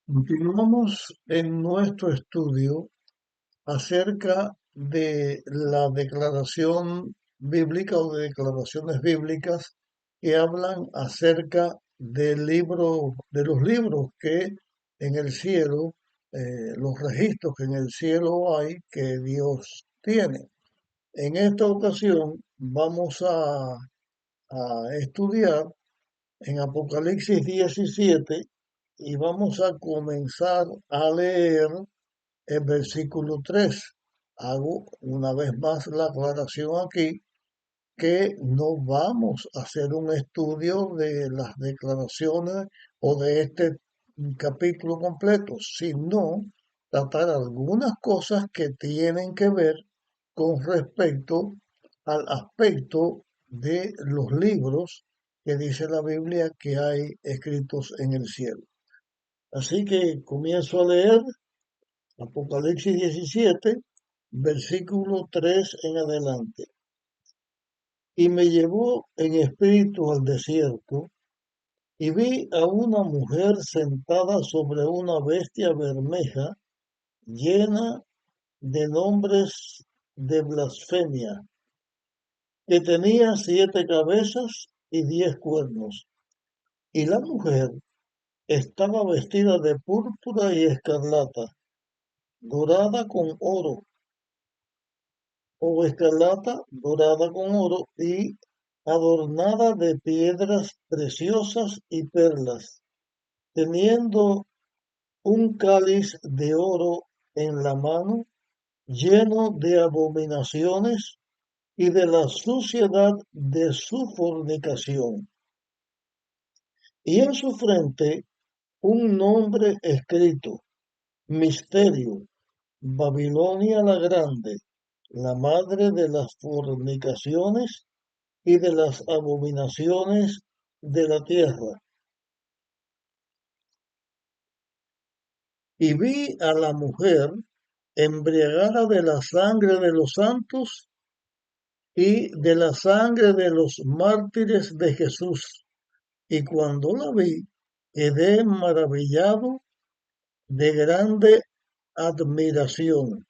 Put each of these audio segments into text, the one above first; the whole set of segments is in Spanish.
Continuamos en nuestro estudio acerca de la declaración bíblica o de declaraciones bíblicas que hablan acerca del libro, de los libros que en el cielo, los registros que en el cielo hay que Dios tiene. En esta ocasión vamos a estudiar en Apocalipsis 17 y vamos a comenzar a leer el versículo 3. Hago una vez más la aclaración aquí que no vamos a hacer un estudio de las declaraciones o de este capítulo completo, sino tratar algunas cosas que tienen que ver con respecto al aspecto de los libros que dice la Biblia que hay escritos en el cielo. Así que comienzo a leer Apocalipsis 17, versículo 3 en adelante. Y me llevó en espíritu al desierto, y vi a una mujer sentada sobre una bestia bermeja, llena de nombres de blasfemia, que tenía 7 cabezas y 10 cuernos. Y la mujer estaba vestida de púrpura y escarlata, dorada con oro, o escarlata dorada con oro, y adornada de piedras preciosas y perlas, teniendo un cáliz de oro en la mano, lleno de abominaciones y de la suciedad de su fornicación. Y en su frente un nombre escrito: Misterio, Babilonia la Grande, la madre de las fornicaciones y de las abominaciones de la tierra. Y vi a la mujer embriagada de la sangre de los santos y de la sangre de los mártires de Jesús. Y cuando la vi, quedé maravillado de grande admiración.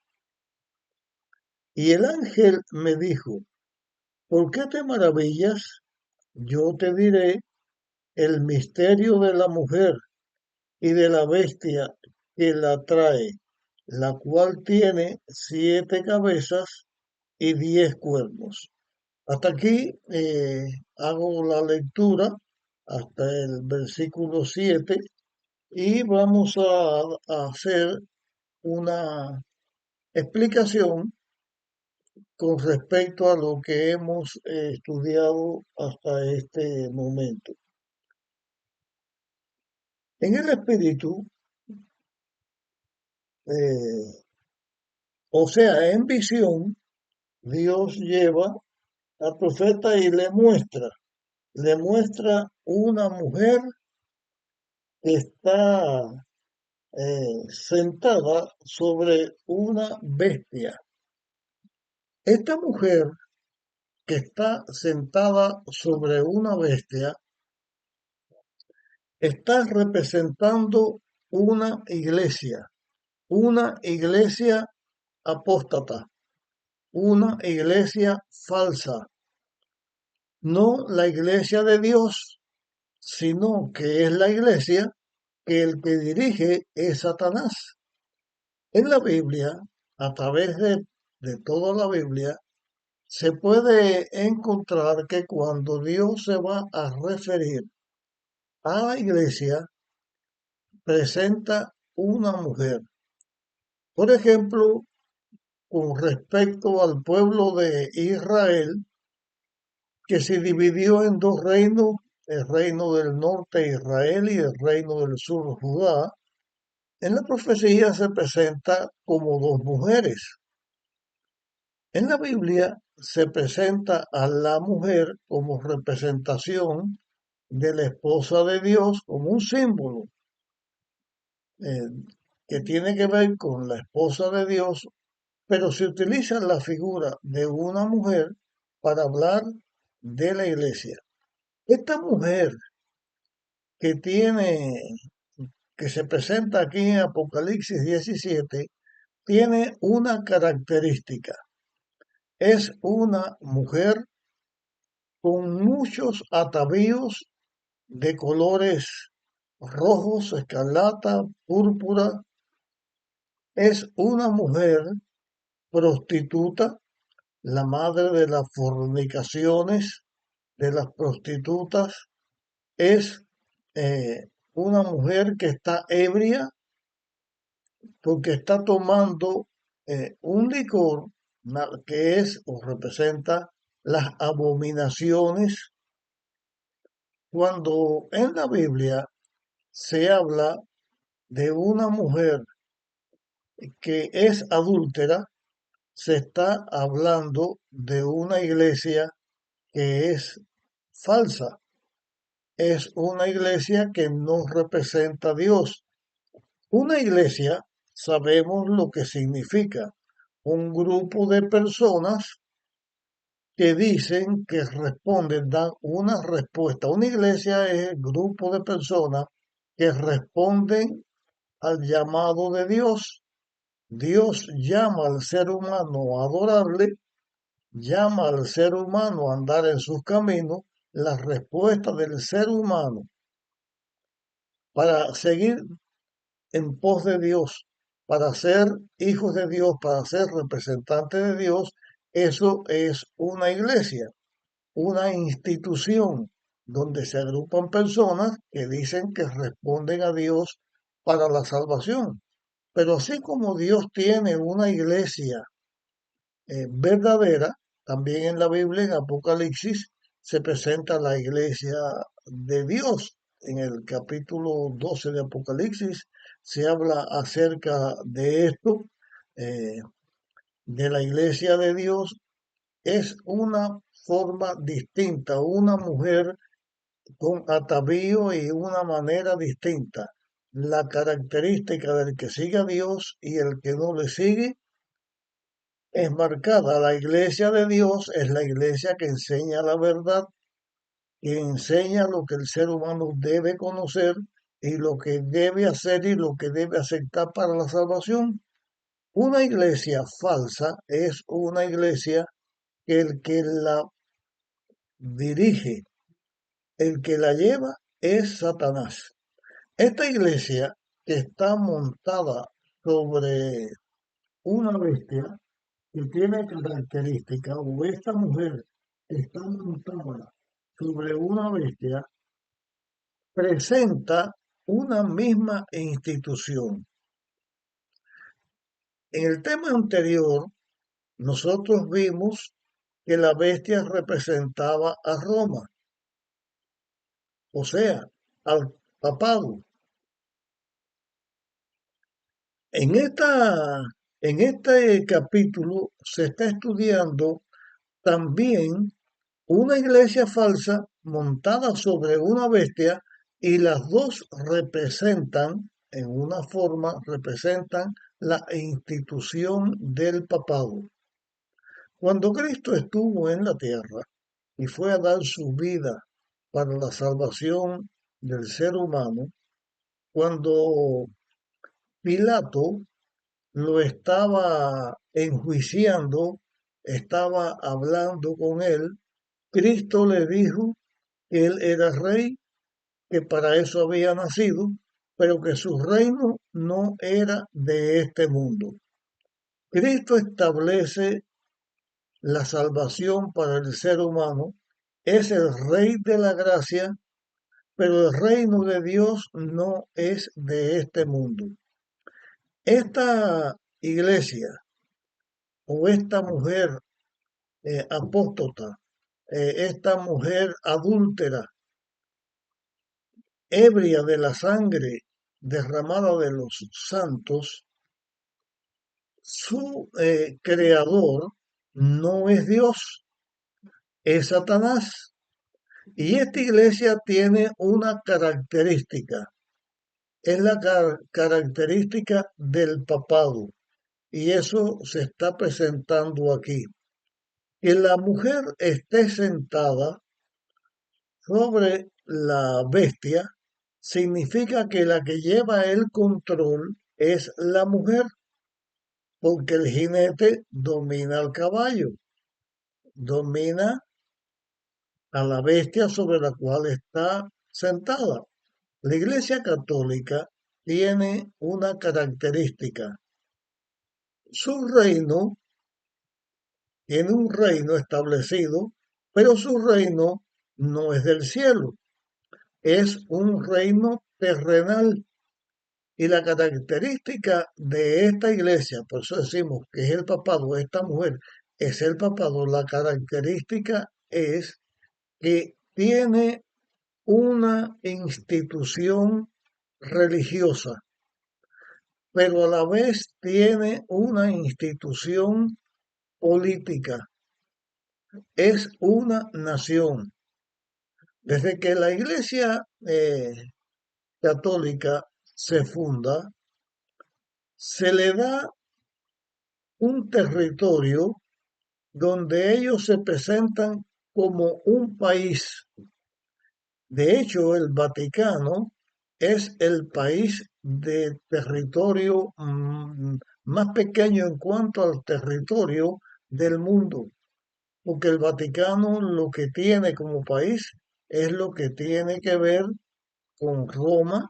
Y el ángel me dijo: ¿por qué te maravillas? Yo te diré el misterio de la mujer y de la bestia que la trae, la cual tiene 7 cabezas y 10 cuernos. Hasta aquí hago la lectura hasta el versículo 7 y vamos a hacer una explicación con respecto a lo que hemos estudiado hasta este momento. En el espíritu, eh, o sea, en visión, Dios lleva al profeta y le muestra una mujer que está sentada sobre una bestia. Esta mujer que está sentada sobre una bestia está representando una iglesia apóstata, una iglesia falsa, no la iglesia de Dios, sino que es la iglesia que el que dirige es Satanás. En la Biblia, a través de toda la Biblia, se puede encontrar que cuando Dios se va a referir a la iglesia, presenta una mujer. Por ejemplo, con respecto al pueblo de Israel, que se dividió en dos reinos, el reino del norte Israel y el reino del sur Judá. En la profecía se presenta como dos mujeres. En la Biblia se presenta a la mujer como representación de la esposa de Dios, como un símbolo eh, que tiene que ver con la esposa de Dios, pero se utiliza la figura de una mujer para hablar de la iglesia. Esta mujer que tiene que se presenta aquí en Apocalipsis 17 tiene una característica. Es una mujer con muchos atavíos de colores rojos, escarlata, púrpura. Es una mujer prostituta, la madre de las fornicaciones, de las prostitutas. Es una mujer que está ebria porque está tomando un licor que es o representa las abominaciones. Cuando en la Biblia se habla de una mujer que es adúltera, se está hablando de una iglesia que es falsa. Es una iglesia que no representa a Dios. Una iglesia, sabemos lo que significa, un grupo de personas que dicen que responden, dan una respuesta. Una iglesia es el grupo de personas que responden al llamado de Dios. Dios llama al ser humano a adorarle, llama al ser humano a andar en sus caminos. La respuesta del ser humano para seguir en pos de Dios, para ser hijos de Dios, para ser representantes de Dios, eso es una iglesia, una institución donde se agrupan personas que dicen que responden a Dios para la salvación. Pero así como Dios tiene una iglesia verdadera, también en la Biblia, en Apocalipsis, se presenta la iglesia de Dios. En el capítulo 12 de Apocalipsis se habla acerca de esto, eh, de la iglesia de Dios. Es una forma distinta, una mujer con atavío y una manera distinta. La característica del que sigue a Dios y el que no le sigue es marcada. La iglesia de Dios es la iglesia que enseña la verdad, que enseña lo que el ser humano debe conocer y lo que debe hacer y lo que debe aceptar para la salvación. Una iglesia falsa es una iglesia que el que la dirige, el que la lleva es Satanás. Esta iglesia que está montada sobre una bestia que tiene características, o esta mujer que está montada sobre una bestia, presenta una misma institución. En el tema anterior, nosotros vimos que la bestia representaba a Roma, o sea, al papado. En, esta, en este capítulo se está estudiando también una iglesia falsa montada sobre una bestia y las dos representan, en una forma, representan la institución del papado. Cuando Cristo estuvo en la tierra y fue a dar su vida para la salvación del ser humano, cuando Pilato lo estaba enjuiciando, estaba hablando con él, Cristo le dijo que él era rey, que para eso había nacido, pero que su reino no era de este mundo. Cristo establece la salvación para el ser humano, es el rey de la gracia, pero el reino de Dios no es de este mundo. Esta iglesia o esta mujer apóstata, esta mujer adúltera, ebria de la sangre derramada de los santos, su creador no es Dios, es Satanás. Y esta iglesia tiene una característica, es la característica del papado. Y eso se está presentando aquí. Que la mujer esté sentada sobre la bestia significa que la que lleva el control es la mujer, porque el jinete domina al caballo, domina a la bestia sobre la cual está sentada. La Iglesia Católica tiene una característica. Su reino tiene un reino establecido, pero su reino no es del cielo, es un reino terrenal. Y la característica de esta iglesia, por eso decimos que es el papado, esta mujer es el papado, la característica es que tiene una institución religiosa, pero a la vez tiene una institución política. Es una nación. Desde que la Iglesia católica se funda, se le da un territorio donde ellos se presentan como un país. De hecho, el Vaticano es el país de territorio más pequeño en cuanto al territorio del mundo, porque el Vaticano lo que tiene como país es lo que tiene que ver con Roma,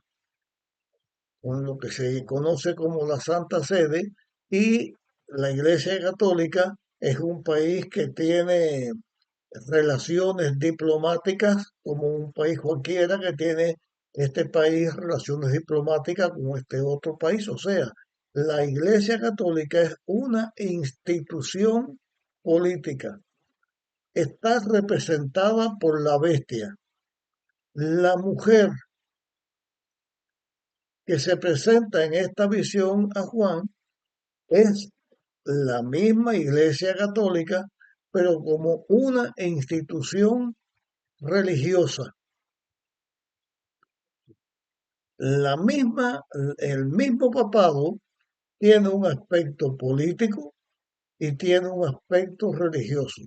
con lo que se conoce como la Santa Sede, y la Iglesia Católica es un país que tiene relaciones diplomáticas como un país cualquiera que tiene este país relaciones diplomáticas con este otro país. O sea, la Iglesia Católica es una institución política. Está representada por la bestia. La mujer que se presenta en esta visión a Juan es la misma Iglesia Católica, pero como una institución religiosa. El mismo papado tiene un aspecto político y tiene un aspecto religioso.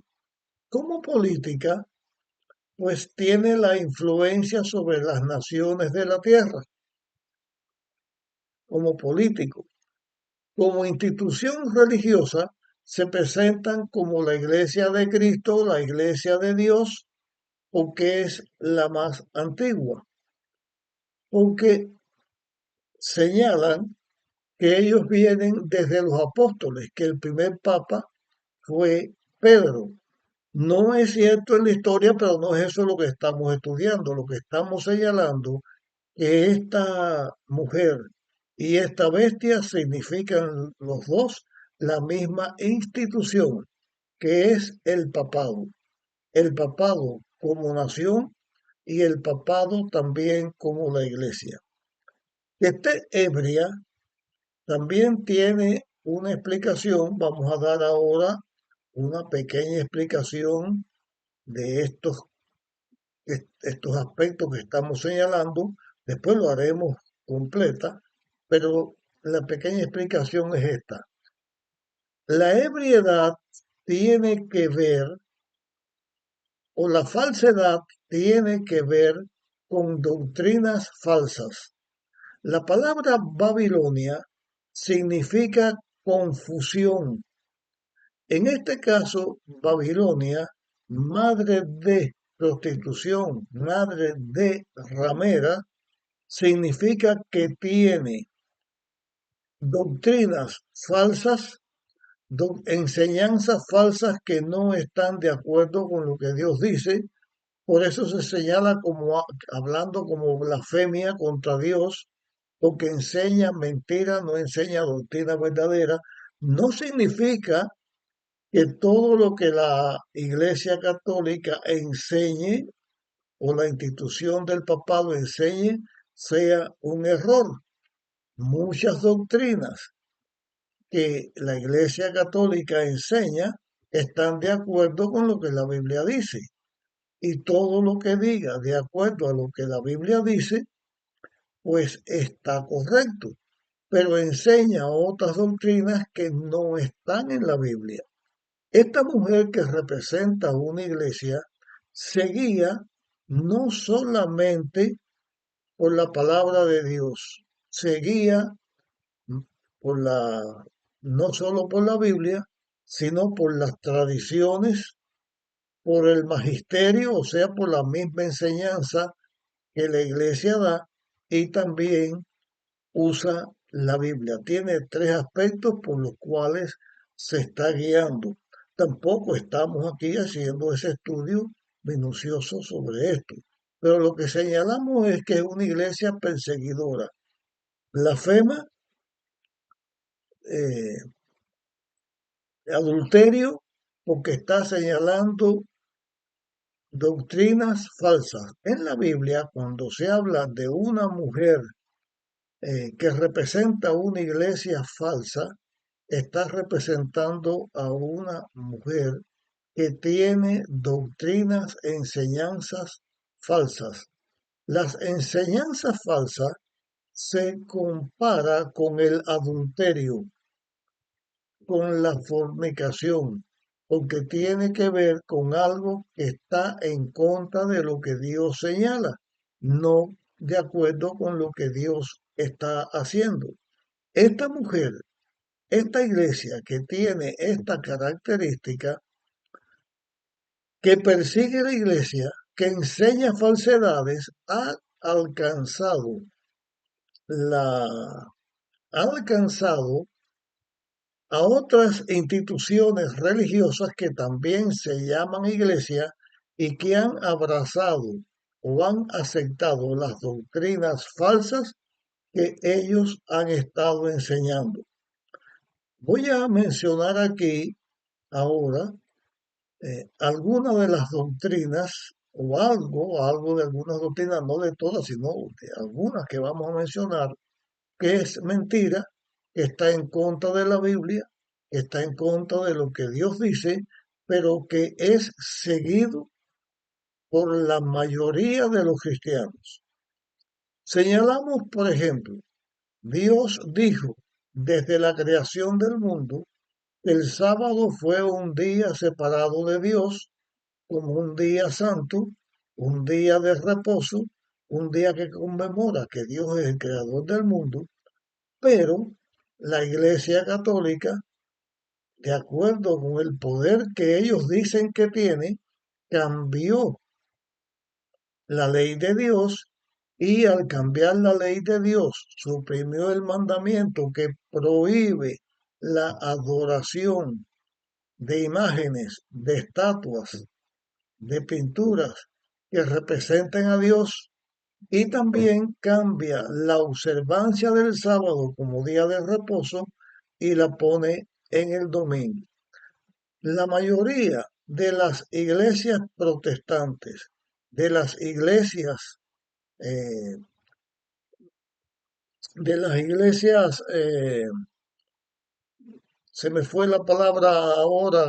Como política, pues tiene la influencia sobre las naciones de la tierra, como político. Como institución religiosa, se presentan como la Iglesia de Cristo, la Iglesia de Dios, porque es la más antigua, porque señalan que ellos vienen desde los apóstoles, que el primer papa fue Pedro. No es cierto en la historia, pero no es eso lo que estamos estudiando. Lo que estamos señalando que esta mujer y esta bestia significan los dos la misma institución, que es el papado. El papado como nación y el papado también como la iglesia. Que esté ebria también tiene una explicación. Vamos a dar ahora una pequeña explicación de estos aspectos que estamos señalando. Después lo haremos completa, pero la pequeña explicación es esta. La ebriedad tiene que ver, o la falsedad tiene que ver con doctrinas falsas. La palabra Babilonia significa confusión. En este caso, Babilonia, madre de prostitución, madre de ramera, significa que tiene doctrinas falsas, enseñanzas falsas que no están de acuerdo con lo que Dios dice. Por eso se señala como hablando como blasfemia contra Dios, porque enseña mentira, no enseña doctrina verdadera. No significa que todo lo que la Iglesia Católica enseñe o la institución del papado enseñe sea un error. Muchas doctrinas que la Iglesia Católica enseña están de acuerdo con lo que la Biblia dice. Y todo lo que diga de acuerdo a lo que la Biblia dice, pues está correcto. Pero enseña otras doctrinas que no están en la Biblia. Esta mujer que representa una iglesia seguía no solamente por la palabra de Dios, se guía por no solo por la Biblia, sino por las tradiciones, por el magisterio, o sea, por la misma enseñanza que la iglesia da, y también usa la Biblia. Tiene tres aspectos por los cuales se está guiando. Tampoco estamos aquí haciendo ese estudio minucioso sobre esto, pero lo que señalamos es que es una iglesia perseguidora. Blasfema, eh, adulterio, porque está señalando doctrinas falsas. En la Biblia, cuando se habla de una mujer que representa una iglesia falsa, está representando a una mujer que tiene doctrinas, enseñanzas falsas. Las enseñanzas falsas se compara con el adulterio, con la fornicación, porque tiene que ver con algo que está en contra de lo que Dios señala, no de acuerdo con lo que Dios está haciendo. Esta mujer, esta iglesia que tiene esta característica, que persigue la iglesia, que enseña falsedades, la, ha alcanzado a otras instituciones religiosas que también se llaman iglesia y que han abrazado o han aceptado las doctrinas falsas que ellos han estado enseñando. Voy a mencionar aquí ahora algunas de las doctrinas o algo de algunas doctrinas, no de todas, sino de algunas que vamos a mencionar, que es mentira, que está en contra de la Biblia, que está en contra de lo que Dios dice, pero que es seguido por la mayoría de los cristianos. Señalamos, por ejemplo, Dios dijo desde la creación del mundo, el sábado fue un día separado de Dios como un día santo, un día de reposo, un día que conmemora que Dios es el creador del mundo, pero la Iglesia Católica, de acuerdo con el poder que ellos dicen que tiene, cambió la ley de Dios y al cambiar la ley de Dios suprimió el mandamiento que prohíbe la adoración de imágenes, de estatuas, de pinturas que representen a Dios y también cambia la observancia del sábado como día de reposo y la pone en el domingo. La mayoría de las iglesias protestantes, de las iglesias, eh, se me fue la palabra ahora,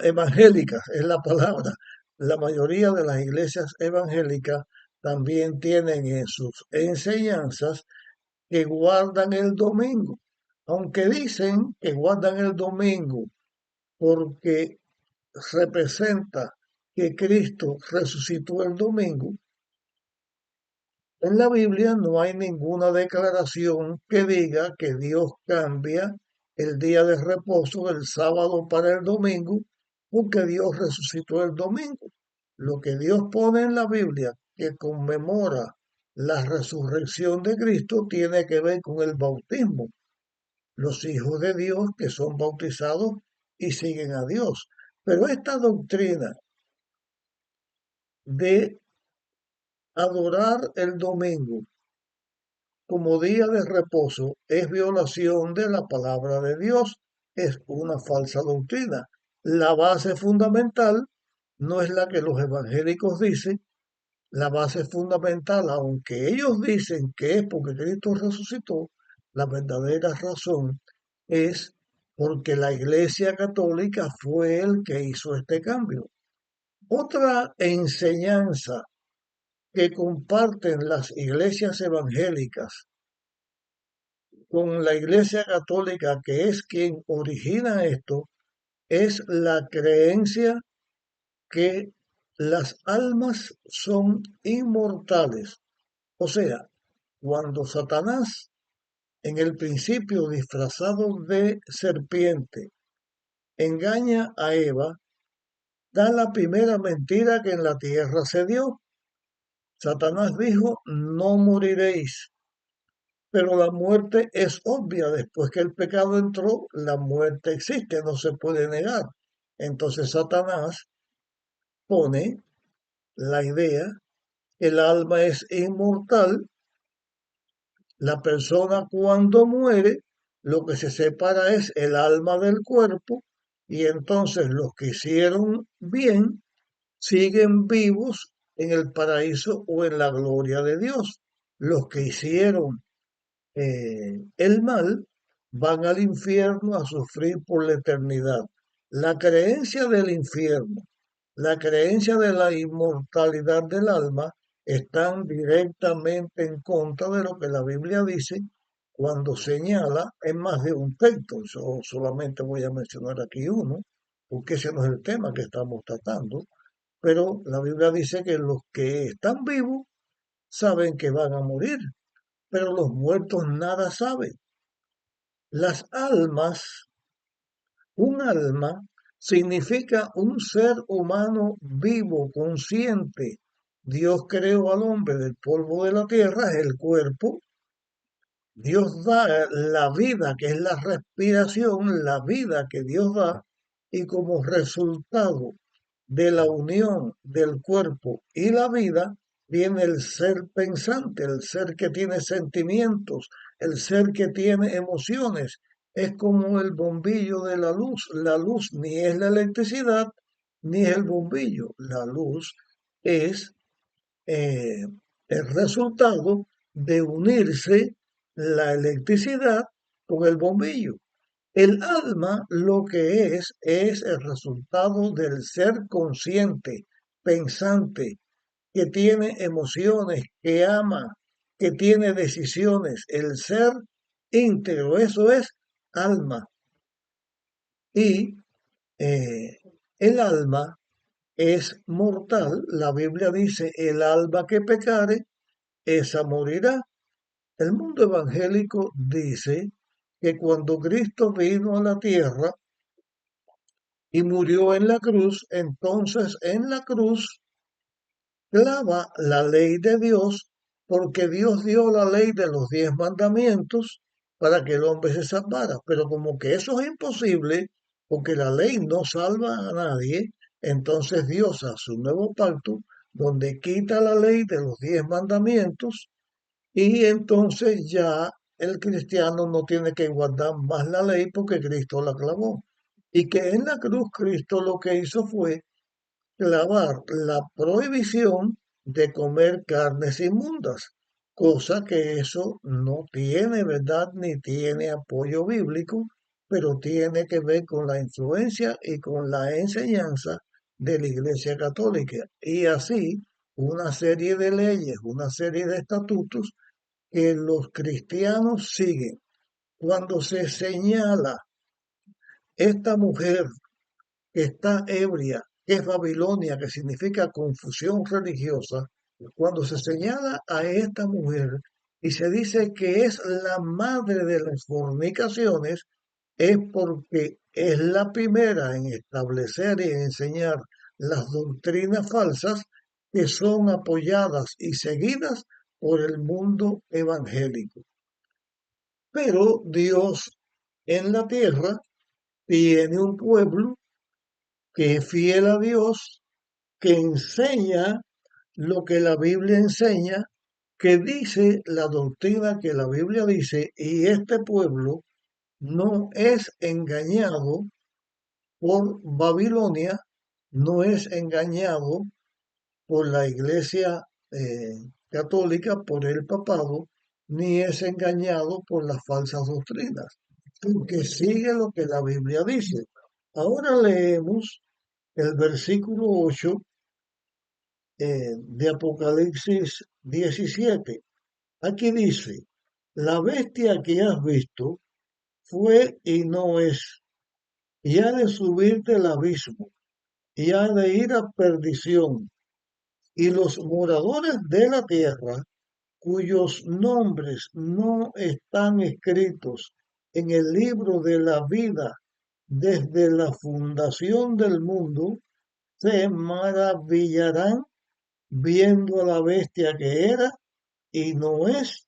evangélicas es la palabra. La mayoría de las iglesias evangélicas también tienen en sus enseñanzas que guardan el domingo, aunque dicen que guardan el domingo porque representa que Cristo resucitó el domingo. En la Biblia no hay ninguna declaración que diga que Dios cambia el día de reposo del sábado para el domingo, porque Dios resucitó el domingo. Lo que Dios pone en la Biblia que conmemora la resurrección de Cristo tiene que ver con el bautismo. Los hijos de Dios que son bautizados y siguen a Dios. Pero esta doctrina de adorar el domingo como día de reposo es violación de la palabra de Dios, es una falsa doctrina. La base fundamental no es la que los evangélicos dicen, la base fundamental, aunque ellos dicen que es porque Cristo resucitó, la verdadera razón es porque la Iglesia Católica fue el que hizo este cambio. Otra enseñanza que comparten las iglesias evangélicas con la Iglesia Católica, que es quien origina esto, es la creencia que las almas son inmortales, O sea, cuando Satanás, en el principio disfrazado de serpiente, engaña a Eva, da la primera mentira que en la tierra se dio. Satanás dijo, no moriréis. Pero la muerte es obvia. Después que el pecado entró, la muerte existe, no se puede negar. Entonces Satanás pone la idea que el alma es inmortal. La persona cuando muere, lo que se separa es el alma del cuerpo y entonces los que hicieron bien siguen vivos en el paraíso o en la gloria de Dios. Los que hicieron el mal van al infierno a sufrir por la eternidad. La creencia del infierno, la creencia de la inmortalidad del alma están directamente en contra de lo que la Biblia dice cuando señala en más de un texto. Yo solamente voy a mencionar aquí uno, porque ese no es el tema que estamos tratando, pero la Biblia dice que los que están vivos saben que van a morir, pero los muertos nada saben. Las almas, un alma significa un ser humano vivo, consciente. Dios creó al hombre del polvo de la tierra, es el cuerpo. Dios da la vida, que es la respiración, la vida que Dios da, y como resultado de la unión del cuerpo y la vida, viene el ser pensante, el ser que tiene sentimientos, el ser que tiene emociones. Es como el bombillo de la luz. La luz ni es la electricidad, ni es el bombillo. La luz es eh, el resultado de unirse la electricidad con el bombillo. El alma lo que es el resultado del ser consciente, pensante, que tiene emociones, que ama, que tiene decisiones. El ser íntegro, eso es alma. Y eh, el alma es mortal. La Biblia dice, el alma que pecare, esa morirá. El mundo evangélico dice que cuando Cristo vino a la tierra y murió en la cruz, entonces en la cruz clava la ley de Dios, porque Dios dio la ley de los 10 mandamientos para que el hombre se salvara. Pero como que eso es imposible, porque la ley no salva a nadie, entonces Dios hace un nuevo pacto donde quita la ley de los 10 mandamientos y entonces ya el cristiano no tiene que guardar más la ley porque Cristo la clavó. Y que en la cruz Cristo lo que hizo fue clavar la prohibición de comer carnes inmundas, cosa que eso no tiene verdad ni tiene apoyo bíblico, pero tiene que ver con la influencia y con la enseñanza de la Iglesia Católica. Y así una serie de leyes, una serie de estatutos que los cristianos siguen. Cuando se señala esta mujer que está ebria, que es Babilonia, que significa confusión religiosa, cuando se señala a esta mujer y se dice que es la madre de las fornicaciones, es porque es la primera en establecer y en enseñar las doctrinas falsas que son apoyadas y seguidas por el mundo evangélico. Pero Dios en la tierra tiene un pueblo que es fiel a Dios, que enseña lo que la Biblia enseña, que dice la doctrina que la Biblia dice, y este pueblo no es engañado por Babilonia, no es engañado por la Iglesia católica, por el papado, ni es engañado por las falsas doctrinas, porque sigue lo que la Biblia dice. Ahora leemos el versículo 8 de Apocalipsis 17. Aquí dice, la bestia que has visto fue y no es, y ha de subir del abismo, y ha de ir a perdición, y los moradores de la tierra cuyos nombres no están escritos en el libro de la vida desde la fundación del mundo, se maravillarán viendo a la bestia que era y no es,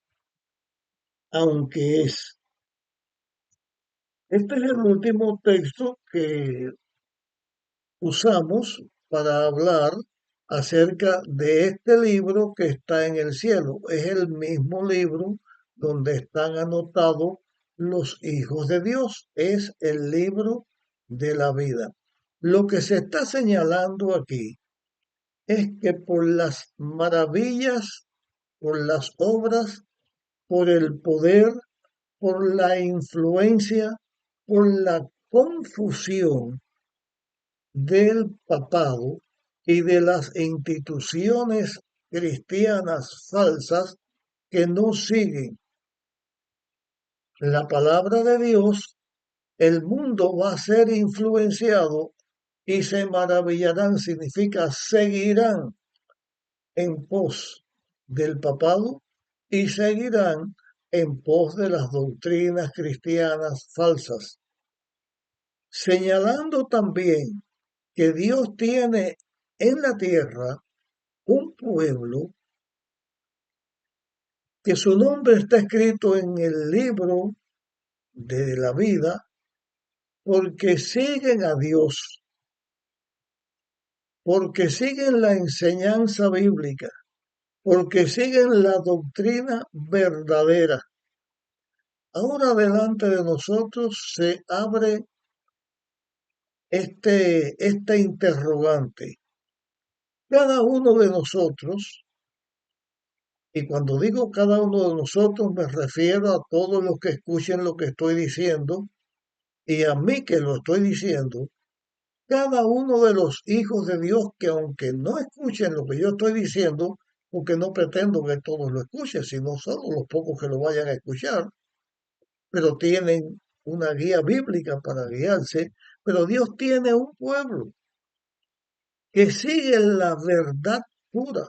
aunque es. Este es el último texto que usamos para hablar acerca de este libro que está en el cielo. Es el mismo libro donde están anotados los hijos de Dios. Es el libro de la vida. Lo que se está señalando aquí es que por las maravillas, por las obras, por el poder, por la influencia, por la confusión del papado y de las instituciones cristianas falsas que no siguen la palabra de Dios, el mundo va a ser influenciado y se maravillarán, significa seguirán en pos del papado y seguirán en pos de las doctrinas cristianas falsas, señalando también que Dios tiene en la tierra un pueblo que su nombre está escrito en el libro de la vida porque siguen a Dios, porque siguen la enseñanza bíblica, porque siguen la doctrina verdadera. Ahora delante de nosotros se abre este interrogante. Cada uno de nosotros, y cuando digo cada uno de nosotros me refiero a todos los que escuchen lo que estoy diciendo y a mí que lo estoy diciendo, cada uno de los hijos de Dios que aunque no escuchen lo que yo estoy diciendo, porque no pretendo que todos lo escuchen, sino solo los pocos que lo vayan a escuchar, pero tienen una guía bíblica para guiarse, pero Dios tiene un pueblo que sigue la verdad pura,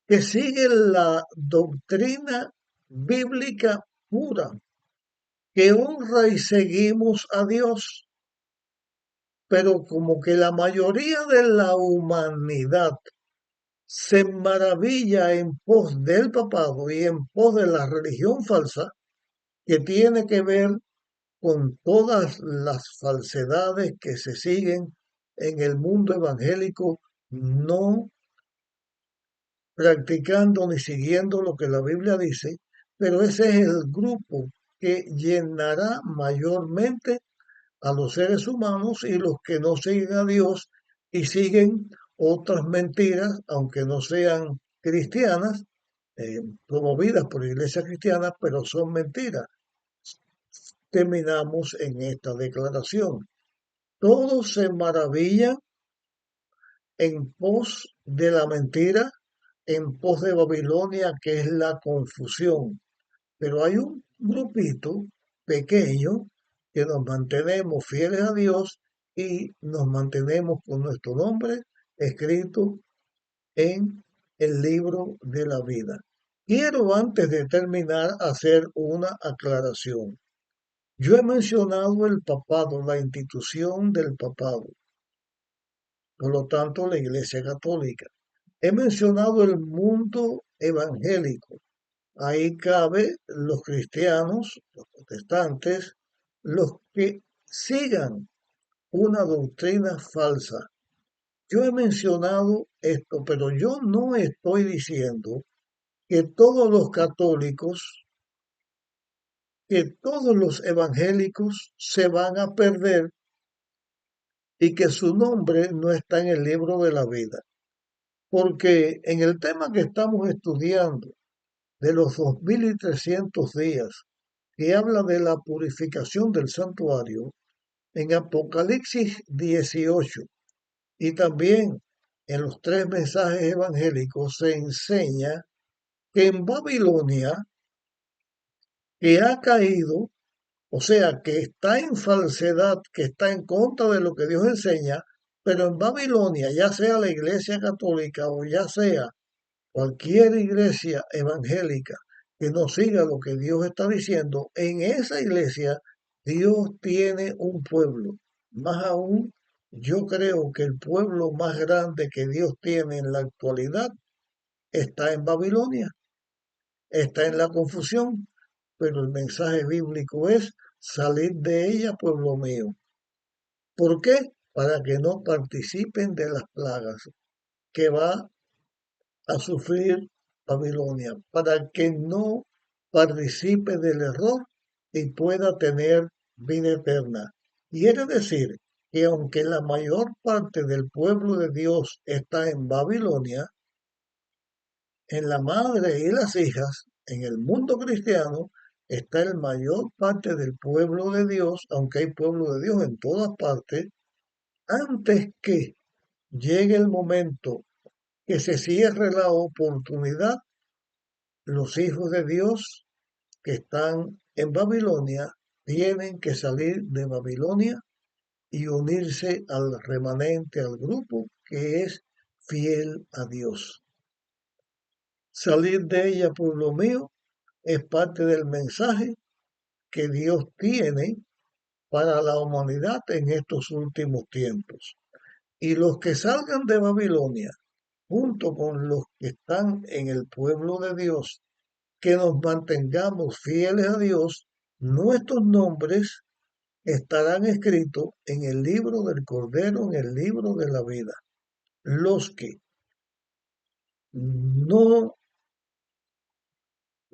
que sigue la doctrina bíblica pura, que honra y seguimos a Dios, pero como que la mayoría de la humanidad se maravilla en pos del papado y en pos de la religión falsa, que tiene que ver con todas las falsedades que se siguen en el mundo evangélico, no practicando ni siguiendo lo que la Biblia dice, pero ese es el grupo que llenará mayormente a los seres humanos y los que no siguen a Dios y siguen otras mentiras, aunque no sean cristianas, promovidas por iglesias cristianas, pero son mentiras. Terminamos en esta declaración. Todos se maravillan en pos de la mentira, en pos de Babilonia, que es la confusión. Pero hay un grupito pequeño que nos mantenemos fieles a Dios y nos mantenemos con nuestro nombre escrito en el libro de la vida. Quiero antes de terminar hacer una aclaración. Yo he mencionado el papado, la institución del papado, por lo tanto la Iglesia Católica. He mencionado el mundo evangélico. Ahí cabe los cristianos, los protestantes, los que sigan una doctrina falsa. Yo he mencionado esto, pero yo no estoy diciendo que todos los católicos, que todos los evangélicos se van a perder y que su nombre no está en el libro de la vida. Porque en el tema que estamos estudiando de los 2300 días, que habla de la purificación del santuario, en Apocalipsis 18 y también en los tres mensajes evangélicos se enseña que en Babilonia, que ha caído, o sea, que está en falsedad, que está en contra de lo que Dios enseña, pero en Babilonia, ya sea la Iglesia Católica o ya sea Cualquier iglesia evangélica que no siga lo que Dios está diciendo, en esa iglesia Dios tiene un pueblo. Más aún, yo creo que el pueblo más grande que Dios tiene en la actualidad está en Babilonia, está en la confusión, pero el mensaje bíblico es salir de ella, pueblo mío. ¿Por qué? Para que no participen de las plagas que va a sufrir Babilonia, para que no participe del error y pueda tener vida eterna. Quiere decir que aunque la mayor parte del pueblo de Dios está en Babilonia, en la madre y las hijas, en el mundo cristiano, está el mayor parte del pueblo de Dios, aunque hay pueblo de Dios en todas partes, antes que llegue el momento que se cierre la oportunidad, los hijos de Dios que están en Babilonia tienen que salir de Babilonia y unirse al remanente, al grupo que es fiel a Dios. Salir de ella, pueblo mío, es parte del mensaje que Dios tiene para la humanidad en estos últimos tiempos. Y los que salgan de Babilonia, junto con los que están en el pueblo de Dios, que nos mantengamos fieles a Dios, nuestros nombres estarán escritos en el libro del Cordero, en el libro de la vida. Los que no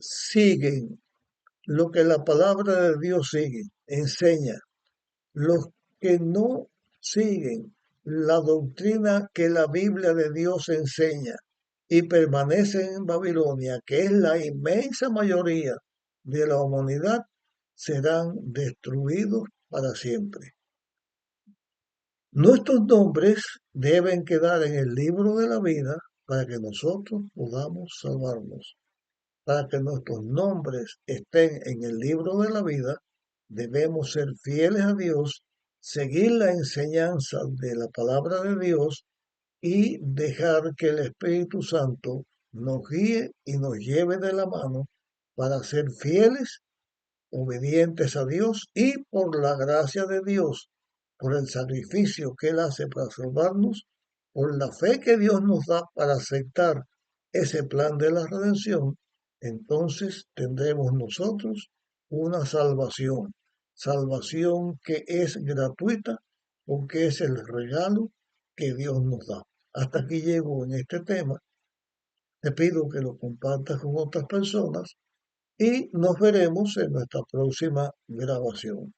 siguen lo que la palabra de Dios sigue, enseña, los que no siguen la doctrina que la Biblia de Dios enseña y permanecen en Babilonia, que es la inmensa mayoría de la humanidad, serán destruidos para siempre. Nuestros nombres deben quedar en el libro de la vida para que nosotros podamos salvarnos. Para que nuestros nombres estén en el libro de la vida, debemos ser fieles a Dios, seguir la enseñanza de la palabra de Dios y dejar que el Espíritu Santo nos guíe y nos lleve de la mano para ser fieles, obedientes a Dios y por la gracia de Dios, por el sacrificio que Él hace para salvarnos, por la fe que Dios nos da para aceptar ese plan de la redención, entonces tendremos nosotros una salvación, salvación que es gratuita porque es el regalo que Dios nos da. Hasta aquí llego en este tema. Te pido que lo compartas con otras personas y nos veremos en nuestra próxima grabación.